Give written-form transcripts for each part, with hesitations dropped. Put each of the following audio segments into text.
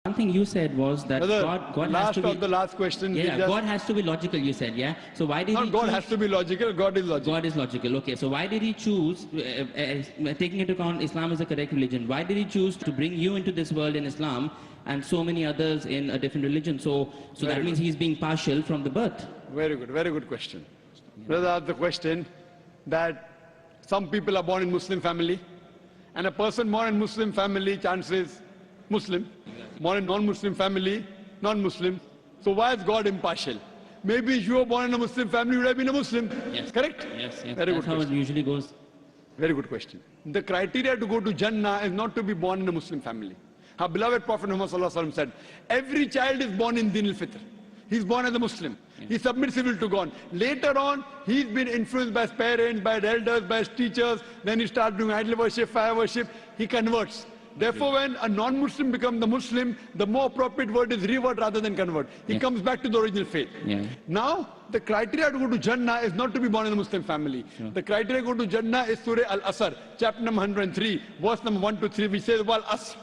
One thing you said was that Brother, God has to be... the last question. Yeah, God has to be logical, you said, yeah? So why did he God choose... has to be logical, God is logical. God is logical, okay. So why did he choose, taking into account Islam is the correct religion, why did he choose to bring you into this world in Islam and so many others in a different religion? So that means he's being partial from the birth. Very good question. Brother asked the question that some people are born in Muslim family, and a person born in Muslim family, chances Muslim, born in non-Muslim family, non-Muslim. So why is God impartial? Maybe if you were born in a Muslim family, you would have been a Muslim. Yes. Correct? Yes. That's how it usually goes. Very good question. The criteria to go to Jannah is not to be born in a Muslim family. Our beloved Prophet Muhammad said, every child is born in Din al-Fitr. He's born as a Muslim. Yes. He submits his will to God. Later on, he's been influenced by his parents, by his elders, by his teachers. Then he starts doing idol worship, fire worship. He converts. Therefore, when a non-Muslim becomes the Muslim, the more appropriate word is revert rather than convert. He comes back to the original faith. Now, the criteria to go to Jannah is not to be born in a Muslim family. The criteria to go to Jannah is Surah Al-Asr, chapter number 103, verse number 1 to 3, which says, Wal Asr,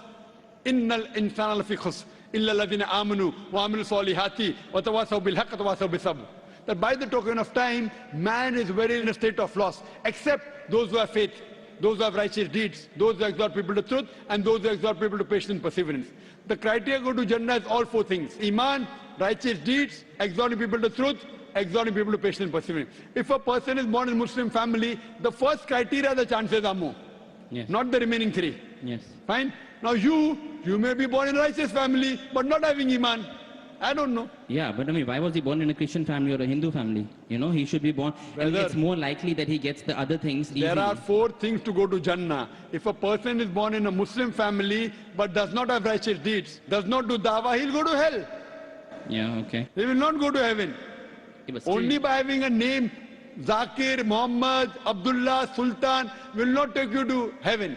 Innal insana lafi khusr, illa alladhina amanu, wa amilu salihati, wa tawasaw bil haqq, wa tawasaw bis sabr. That by the token of time, man is very in a state of loss, except those who have faith. Those who have righteous deeds, those who exhort people to truth, and those who exhort people to patience and perseverance. The criteria go to Jannah is all four things: Iman, righteous deeds, exhorting people to truth, exhorting people to patience and perseverance. If a person is born in a Muslim family, the first criteria, the chances are more. Yes. Not the remaining three. Yes. Fine? Now you may be born in a righteous family, but not having Iman. I don't know. Yeah, but I mean, why was he born in a Christian family or a Hindu family? You know, he should be born. I mean, it's more likely that he gets the other things easily. There are four things to go to Jannah. If a person is born in a Muslim family but does not have righteous deeds, does not do dawah, he'll go to hell. Yeah, okay. He will not go to heaven. Only by having a name, Zakir, Muhammad, Abdullah, Sultan, will not take you to heaven.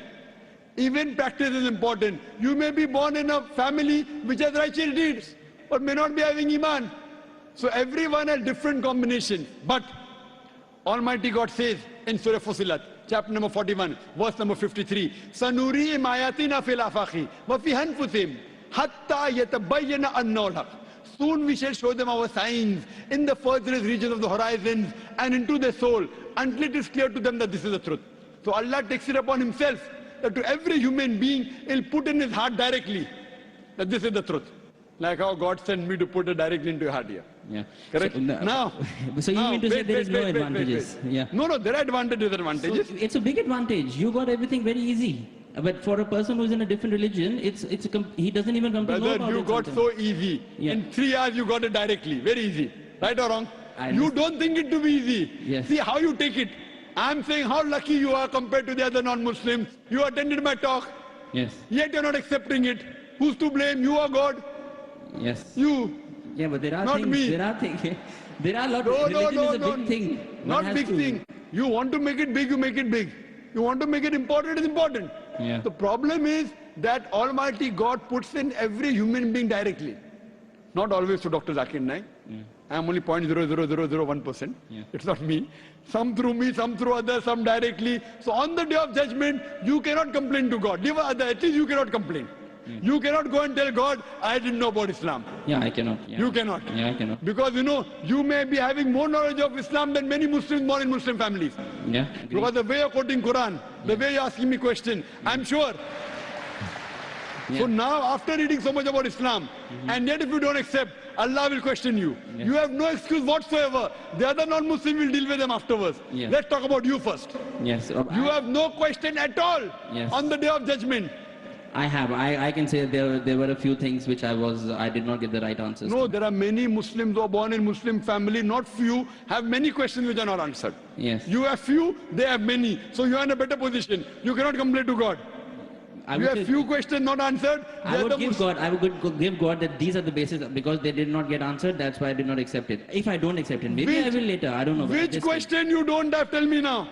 Even practice is important. You may be born in a family which has righteous deeds, but may not be having Iman. So everyone has different combinations. But Almighty God says in Surah Fusilat, chapter number 41, verse number 53, Sanuri'im ayatina fil afaqi wa fi anfusihim hatta yatabayyana annahu al-haq. Soon we shall show them our signs in the furthest regions of the horizons and into their soul until it is clear to them that this is the truth. So Allah takes it upon himself that to every human being, he'll put in his heart directly that this is the truth. Like how God sent me to put it directly into your heart here. Yeah. Correct? So you mean to say there is no advantages? Yeah. No, there are advantages. So it's a big advantage. You got everything very easy. But for a person who's in a different religion, he doesn't even come to know about it. You got so easy. Yeah. In 3 hours you got it directly. Very easy. Right or wrong? You don't think it to be easy. Yes. See how you take it. I'm saying how lucky you are compared to the other non-Muslims. You attended my talk. Yes. Yet you're not accepting it. Who's to blame? You or God? Yes. You. Yeah, but there are not things. Me. There are things. There are a lot. Religion is a big thing. Not big thing. You want to make it big, you make it big. You want to make it important, it's important. Yeah. The problem is that Almighty God puts in every human being directly. Not always to Dr. Zakir Naik. Yeah. I am only 0.00001%. Yeah. It's not me. Some through me, some through others, some directly. So on the day of judgment, you cannot complain to God. At least you cannot complain. Yeah. You cannot go and tell God, I didn't know about Islam. Yeah, I cannot. Yeah. You cannot. Yeah, I cannot. Because you may be having more knowledge of Islam than many Muslims born in Muslim families. Yeah. Because the way you're quoting Quran, the way you're asking me question, I'm sure. Yeah. So now, after reading so much about Islam, and yet if you don't accept, Allah will question you. Yeah. You have no excuse whatsoever. The other non-Muslim will deal with them afterwards. Yeah. Let's talk about you first. Yes. You have no question at all on the day of judgment. I have. I can say there were a few things which I did not get the right answers. No, there are many Muslims who are born in Muslim family, not few, have many questions which are not answered. Yes. You have few, they have many. So you are in a better position. You cannot complain to God. You have few questions not answered. I would give God that these are the basis because they did not get answered. That's why I did not accept it. If I don't accept it, maybe I will later. I don't know. Which question you don't have? Tell me now.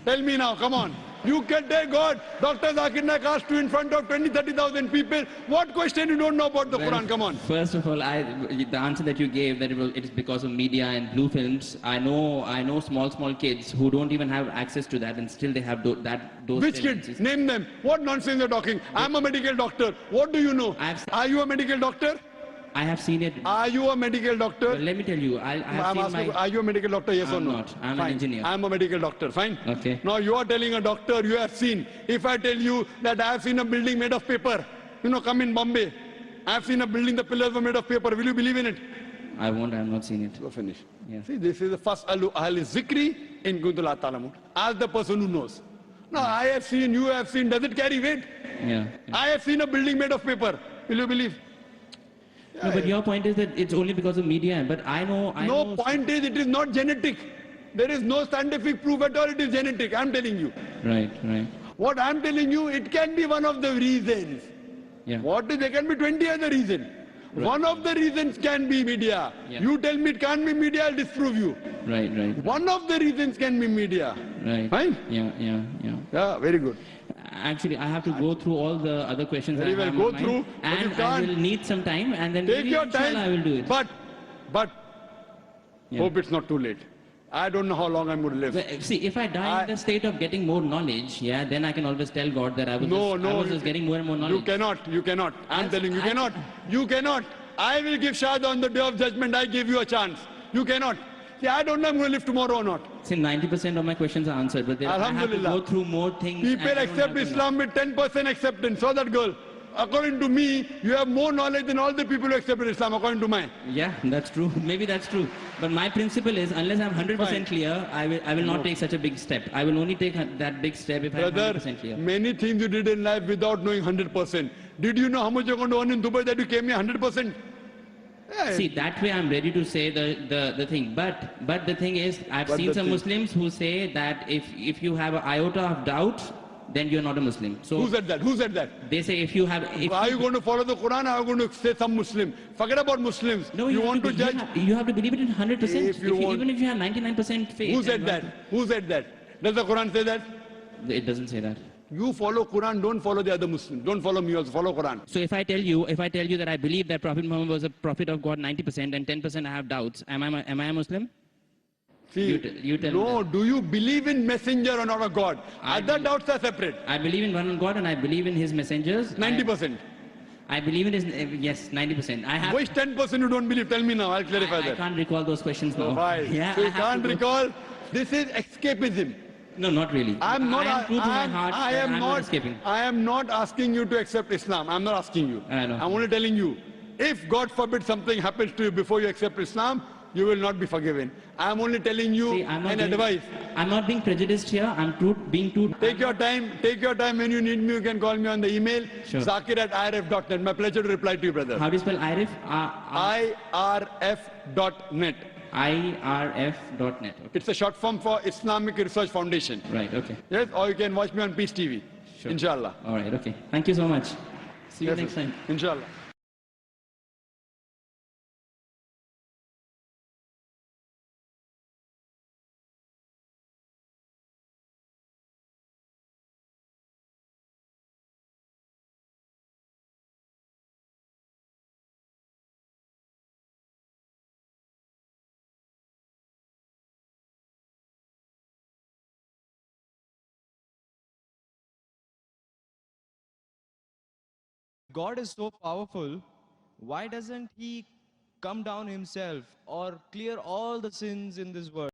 Tell me now. Come on. You can take God. Dr. Zakir Naik asked you in front of 20, 30,000 people. What question you don't know about the Quran? Come on. First of all, the answer that you gave, that it is because of media and blue films. I know small kids who don't even have access to that, and still they have those. Which kids? Name them. What nonsense you're talking? I'm a medical doctor. What do you know? Are you a medical doctor? I have seen it. Are you a medical doctor? Well, let me tell you, I have seen asking, are you a medical doctor? Yes or no? I'm not. I'm Fine. an engineer. I'm a medical doctor. Fine. Okay. Now you are telling a doctor you have seen. If I tell you that I have seen a building made of paper, come in Bombay. I have seen a building, the pillars were made of paper. Will you believe in it? I won't. I have not seen it. So finish. Yeah. See, this is the first ahli zikri in kuntul ta'lamun. Ask the person who knows. No, I have seen, you have seen. Does it carry weight? Yeah. I have seen a building made of paper. Will you believe? No, but your point is that it's only because of media. But I know. No, point is it is not genetic. There is no scientific proof at all it is genetic. I'm telling you. Right. What I'm telling you, it can be one of the reasons. Yeah. There can be 20 other reasons. Right. One of the reasons can be media. Yeah. You tell me it can't be media, I'll disprove you. Right. One of the reasons can be media. Right. Fine? Yeah. Very good. Actually, I have to go through all the other questions. Very well, go through. And I will need some time, and then take maybe your time. I will do it. But hope it's not too late. I don't know how long I'm going to live. Well, see, if I die in the state of getting more knowledge, then I can always tell God that I was just getting more and more knowledge. You cannot. I'm telling you, you cannot. I will give shahada on the day of judgment. I give you a chance. You cannot. See, I don't know I'm going to live tomorrow or not. See, 90% of my questions are answered, but I have to go through more things. People accept Islam with 10% acceptance. Saw that girl. According to me, you have more knowledge than all the people who accepted Islam, according to mine. Yeah, that's true. Maybe that's true. But my principle is, unless I'm 100% clear, I will not take such a big step. I will only take that big step if I'm 100% clear. Many things you did in life without knowing 100%. Did you know how much you're going to earn in Dubai that you came here 100%? Yeah. See, that way I'm ready to say the thing. But the thing is, I've seen some Muslims who say that if you have an iota of doubt, then you're not a Muslim. So who said that? They say if you have. Are you going to follow the Quran? Or are you going to say some Muslim? Forget about Muslims. No, you want to judge. You have to believe it in 100%. Even if you have 99% faith. Who said that? Does the Quran say that? It doesn't say that. You follow Quran, don't follow the other Muslims. Don't follow me also, follow Quran. So if I tell you that I believe that Prophet Muhammad was a prophet of God 90% and 10% I have doubts, am I a Muslim? See, you tell no, me. Do you believe in messenger or not a God? Other doubts are separate. I believe in one God and I believe in his messengers. 90%. I believe in his, yes, 90%. Which 10% you don't believe? Tell me now, I'll clarify that. I can't recall those questions now. Fine. Yeah, so you can't recall. This is escapism. No, not really. I am true to my heart. I am not escaping. I am not asking you to accept Islam. I'm not asking you. I know. I'm only telling you, if God forbid something happens to you before you accept Islam, you will not be forgiven. I'm only telling you advice. I'm not being prejudiced here. I'm being true. Take your time. When you need me, you can call me on the email. Sure. Zakir@irf.net. My pleasure to reply to you, brother. How do you spell IRF? IRF.net. IRF.net. Okay. It's a short form for Islamic Research Foundation. Right, okay. Yes, or you can watch me on Peace TV. Sure. Inshallah. All right, okay. Thank you so much. See you next time. Inshallah. God is so powerful, why doesn't he come down himself or clear all the sins in this world?